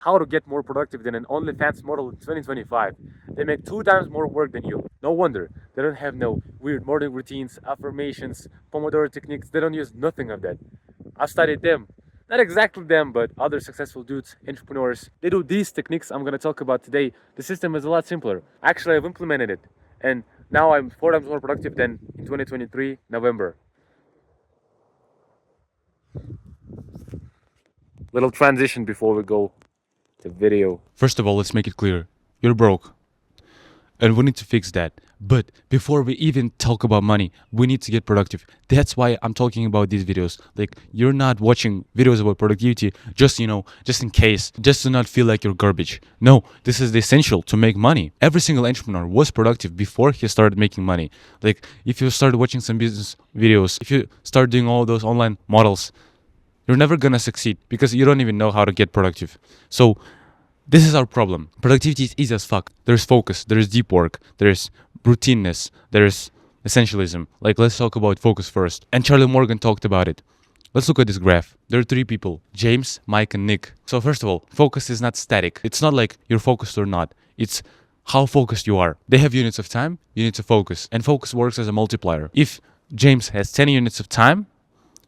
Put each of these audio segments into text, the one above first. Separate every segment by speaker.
Speaker 1: how to get more productive than an OnlyFans model in 2025. They make 2 times more work than you. No wonder they don't have no weird morning routines, affirmations, Pomodoro techniques. They don't use nothing of that. I studied them. Not exactly them, but other successful dudes, entrepreneurs. They do these techniques I'm gonna talk about today. The system is a lot simpler. Actually, I've implemented it. And now I'm 4 times more productive than in 2023, November. Little transition before we go to video.
Speaker 2: First of all, let's make it clear. You're broke. And we need to fix that. But before we even talk about money, we need to get productive. That's why I'm talking about these videos. Like, you're not watching videos about productivity just in case, just to not feel like you're garbage. No, this is the essential to make money. Every single entrepreneur was productive before he started making money. Like, if you start watching some business videos, if you start doing all those online models, you're never gonna succeed because you don't even know how to get productive. So this is our problem. Productivity is easy as fuck. There's focus, there's deep work, there's routineness, there's essentialism. Like, let's talk about focus first. And Charlie Morgan talked about it. Let's look at this graph. There are 3 people: James, Mike, and Nick. So first of all, focus is not static. It's not like you're focused or not. It's how focused you are. They have units of time, units of focus. And focus works as a multiplier. If James has 10 units of time,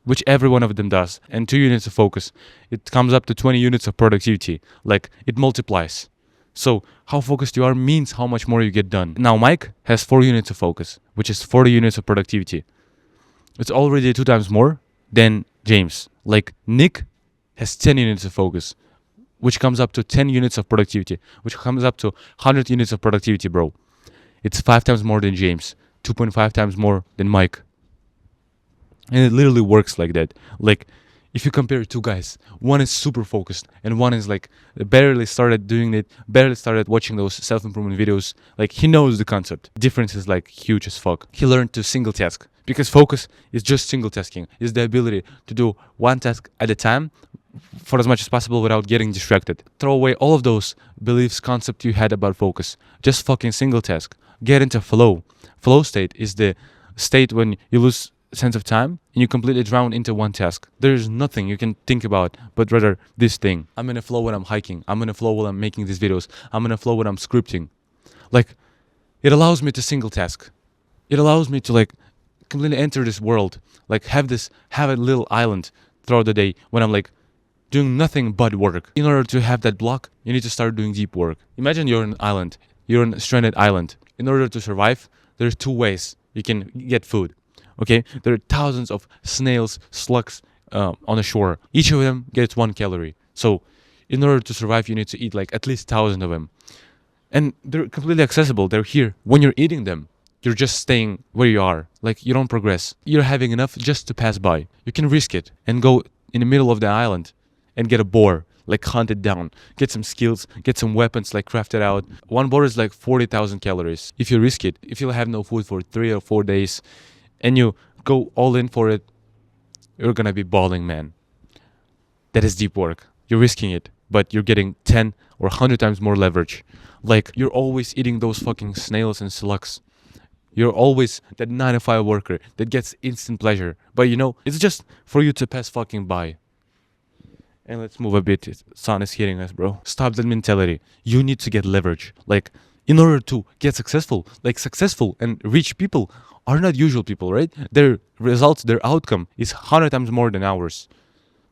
Speaker 2: which every one of them does, and 2 units of focus, it comes up to 20 units of productivity. Like, it multiplies. So how focused you are means how much more you get done. Now Mike has 4 units of focus, which is 40 units of productivity. It's already 2 times more than James. Like, Nick has 10 units of focus, which comes up to 10 units of productivity, which comes up to 100 units of productivity, bro. It's 5 times more than James, 2.5 times more than Mike. And it literally works like that. Like, if you compare 2 guys, one is super focused and one is like barely started doing it, barely started watching those self-improvement videos. Like, he knows the concept. Difference is like huge as fuck. He learned to single task because focus is just single tasking. It's the ability to do one task at a time for as much as possible without getting distracted. Throw away all of those beliefs, concept you had about focus. Just fucking single task. Get into flow. Flow state is the state when you lose sense of time and you completely drown into one task. There's nothing you can think about but rather this thing. I'm in a flow when I'm hiking. I'm in a flow while I'm making these videos. I'm in a flow when I'm scripting. Like, it allows me to single task. It allows me to like completely enter this world. Like, have a little island throughout the day when I'm like doing nothing but work. In order to have that block, you need to start doing deep work. Imagine you're on an island. You're on a stranded island. In order to survive, there's 2 ways you can get food. Okay, there are thousands of snails, slugs on the shore. Each of them gets 1 calorie. So, in order to survive, you need to eat like at least 1,000 of them. And they're completely accessible. They're here. When you're eating them, you're just staying where you are. Like, you don't progress. You're having enough just to pass by. You can risk it and go in the middle of the island and get a boar. Like, hunt it down, get some skills, get some weapons, like craft it out. 1 boar is like 40,000 calories. If you risk it, if you'll have no food for 3 or 4 days, and you go all in for it, you're gonna be balling, man. That is deep work. You're risking it, but you're getting 10 or 100 times more leverage. Like, you're always eating those fucking snails and slugs. You're always that 9-to-5 worker that gets instant pleasure. But it's just for you to pass fucking by. And let's move a bit. Sun is hitting us, bro. Stop that mentality. You need to get leverage. Like, in order to get successful, like successful and rich people are not usual people, right? Their results, their outcome is 100 times more than ours.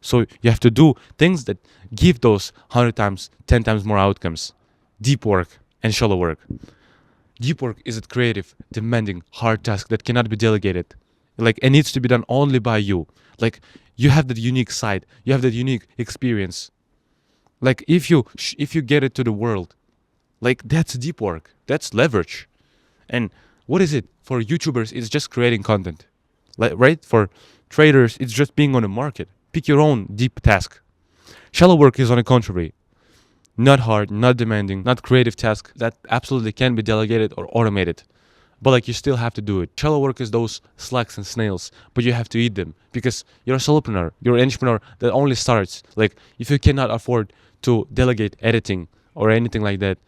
Speaker 2: So you have to do things that give those 100 times, 10 times more outcomes. Deep work and shallow work. Deep work is a creative, demanding, hard task that cannot be delegated. Like, it needs to be done only by you. Like, you have that unique side. You have that unique experience. Like, if you get it to the world, like, that's deep work. That's leverage. And what is it? For YouTubers, it's just creating content. Like, right? For traders, it's just being on the market. Pick your own deep task. Shallow work is on the contrary. Not hard, not demanding, not creative task that absolutely can be delegated or automated. But like, you still have to do it. Shallow work is those slugs and snails, but you have to eat them because you're a solopreneur. You're an entrepreneur that only starts. Like, if you cannot afford to delegate editing or anything like that,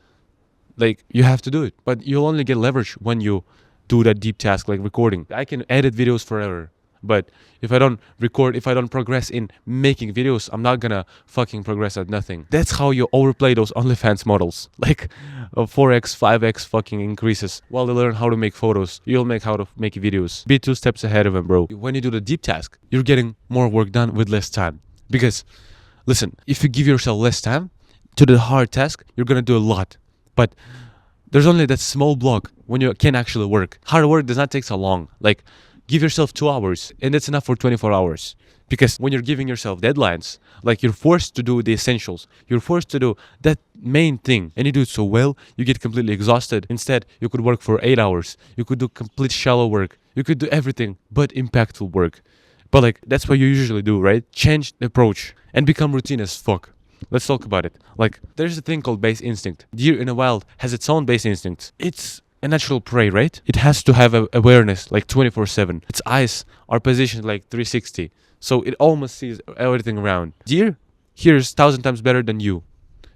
Speaker 2: like, you have to do it. But you'll only get leverage when you do that deep task, like recording. I can edit videos forever. But if I don't record, if I don't progress in making videos, I'm not gonna fucking progress at nothing. That's how you overplay those OnlyFans models. Like 4x, 5x fucking increases. While they learn how to make photos, you'll make how to make videos. Be 2 steps ahead of them, bro. When you do the deep task, you're getting more work done with less time. Because, listen, if you give yourself less time to the hard task, you're gonna do a lot. But there's only that small block when you can actually work. Hard work does not take so long. Like, give yourself 2 hours, and that's enough for 24 hours. Because when you're giving yourself deadlines, like you're forced to do the essentials, you're forced to do that main thing, and you do it so well, you get completely exhausted. Instead, you could work for 8 hours. You could do complete shallow work. You could do everything but impactful work. But like, that's what you usually do, right? Change the approach and become routine as fuck. Let's talk about it. Like, there's a thing called base instinct. Deer in the wild has its own base instincts. It's a natural prey, right? It has to have awareness like 24/7. Its eyes are positioned like 360, so it almost sees everything around. Deer hears 1,000 times better than you.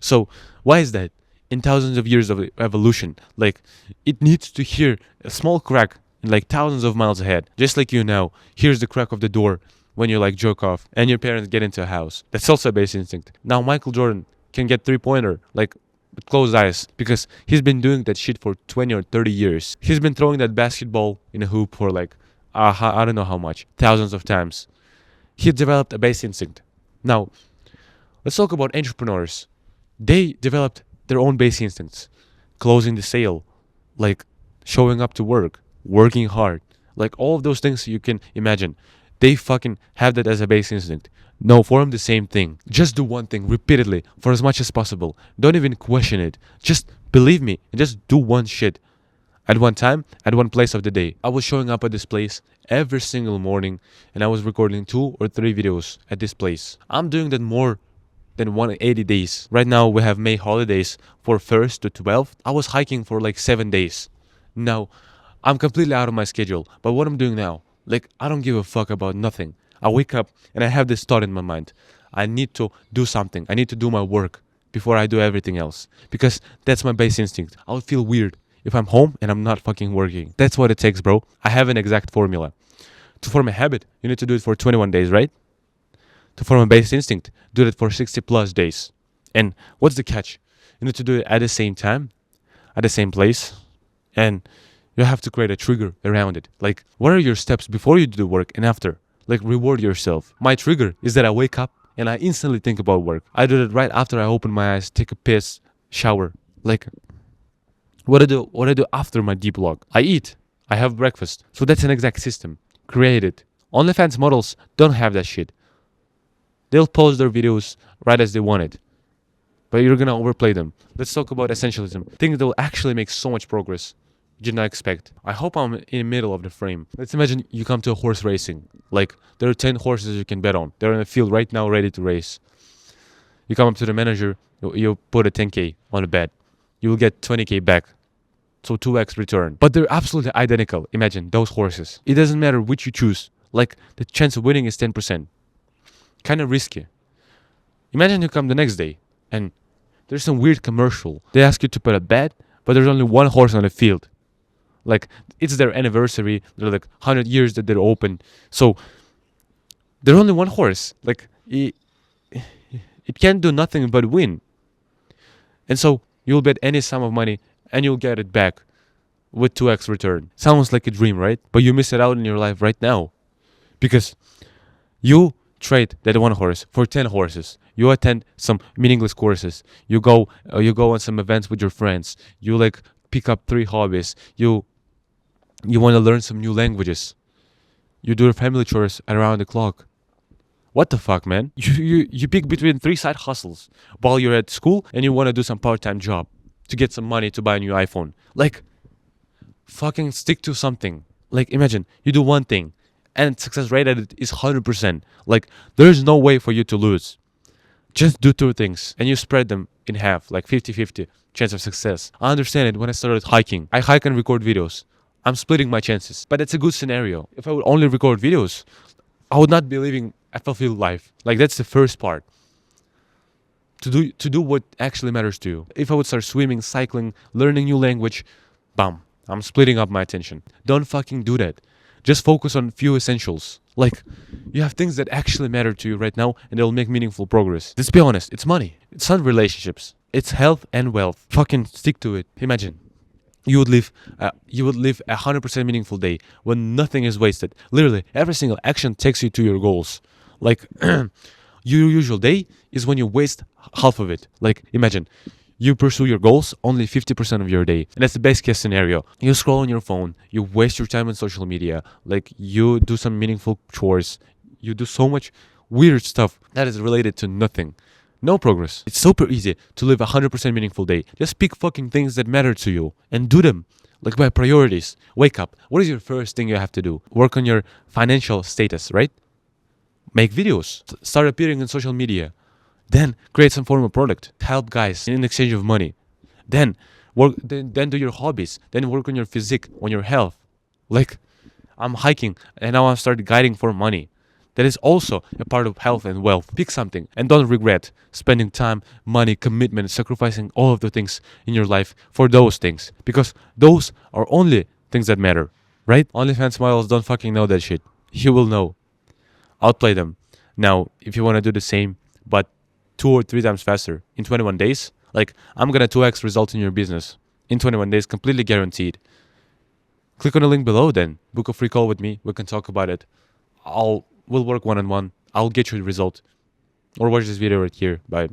Speaker 2: So why is that? In thousands of years of evolution, like, it needs to hear a small crack like thousands of miles ahead. Just like you now, here's the crack of the door when you like jerk off and your parents get into a house. That's also a base instinct. Now Michael Jordan can get 3-pointer like with closed eyes because he's been doing that shit for 20 or 30 years. He's been throwing that basketball in a hoop for like I don't know how much, thousands of times. He developed a base instinct. Now, let's talk about entrepreneurs. They developed their own base instincts. Closing the sale, like showing up to work, working hard, like all of those things you can imagine. They fucking have that as a base instinct. No, for them the same thing. Just do one thing repeatedly for as much as possible. Don't even question it. Just believe me and just do one shit. At one time, at one place of the day, I was showing up at this place every single morning and I was recording 2 or 3 videos at this place. I'm doing that more than 180 days. Right now we have May holidays for 1st to 12th. I was hiking for like 7 days. Now, I'm completely out of my schedule. But what I'm doing now, like, I don't give a fuck about nothing. I wake up and I have this thought in my mind. I need to do something. I need to do my work before I do everything else. Because that's my base instinct. I would feel weird if I'm home and I'm not fucking working. That's what it takes, bro. I have an exact formula. To form a habit, you need to do it for 21 days, right? To form a base instinct, do it for 60 plus days. And what's the catch? You need to do it at the same time, at the same place, and you have to create a trigger around it. Like, what are your steps before you do the work and after? Like, reward yourself. My trigger is that I wake up and I instantly think about work. I do that right after I open my eyes, take a piss, shower. Like, what I do after my deep log? I eat. I have breakfast. So that's an exact system. Create it. OnlyFans models don't have that shit. They'll post their videos right as they want it. But you're gonna overplay them. Let's talk about essentialism. Things that will actually make so much progress you did not expect. I hope I'm in the middle of the frame. Let's imagine you come to a horse racing. Like, there are 10 horses you can bet on. They're in the field right now ready to race. You come up to the manager, you put a 10K on a bet. You will get 20K back. So 2x return. But they're absolutely identical. Imagine those horses. It doesn't matter which you choose. Like, the chance of winning is 10%. Kind of risky. Imagine you come the next day and there's some weird commercial. They ask you to put a bet, but there's only one horse on the field. Like, it's their anniversary. They're like 100 years that they're open. So there's only one horse. Like, it can't do nothing but win. And so you'll bet any sum of money and you'll get it back with 2x return. Sounds like a dream, right? But you miss it out in your life right now. Because you trade that one horse for 10 horses. You attend some meaningless courses. You go on some events with your friends. You like pick up 3 hobbies. You want to learn some new languages. You do your family chores around the clock. What the fuck, man? You pick between 3 side hustles while you're at school and you want to do some part-time job to get some money to buy a new iPhone. Like, fucking stick to something. Like, imagine you do one thing and success rate at it is 100%. Like, there's no way for you to lose. Just do 2 things and you spread them in half, like 50-50 chance of success. I understand it when I started hiking. I hike and record videos. I'm splitting my chances. But it's a good scenario. If I would only record videos, I would not be living a fulfilled life. Like, that's the first part. To do what actually matters to you. If I would start swimming, cycling, learning new language, bam, I'm splitting up my attention. Don't fucking do that. Just focus on few essentials. Like, you have things that actually matter to you right now and they'll make meaningful progress. Let's be honest, it's money. It's not relationships. It's health and wealth. Fucking stick to it. Imagine you would live 100% meaningful day when nothing is wasted. Literally, every single action takes you to your goals. Like, your usual day is when you waste half of it. Like, imagine you pursue your goals only 50% of your day. And that's the best case scenario. You scroll on your phone, you waste your time on social media, like you do some meaningful chores, you do so much weird stuff that is related to nothing. No progress. It's super easy to live a 100% meaningful day. Just pick fucking things that matter to you and do them. Like by priorities. Wake up. What is your first thing you have to do? Work on your financial status, right? Make videos. Start appearing on social media. Then create some form of product. Help guys in exchange of money. Then work. Then do your hobbies. Then work on your physique, on your health. Like, I'm hiking and now I'm started guiding for money. That is also a part of health and wealth. Pick something and don't regret spending time, money, commitment, sacrificing all of the things in your life for those things. Because those are only things that matter, right? OnlyFans models don't fucking know that shit. You will know. Outplay them. Now, if you want to do the same, but 2 or 3 times faster in 21 days, like, I'm gonna 2x result in your business in 21 days, completely guaranteed. Click on the link below then. Book a free call with me. We can talk about it. We'll work one-on-one. I'll get you the result. Or watch this video right here. Bye.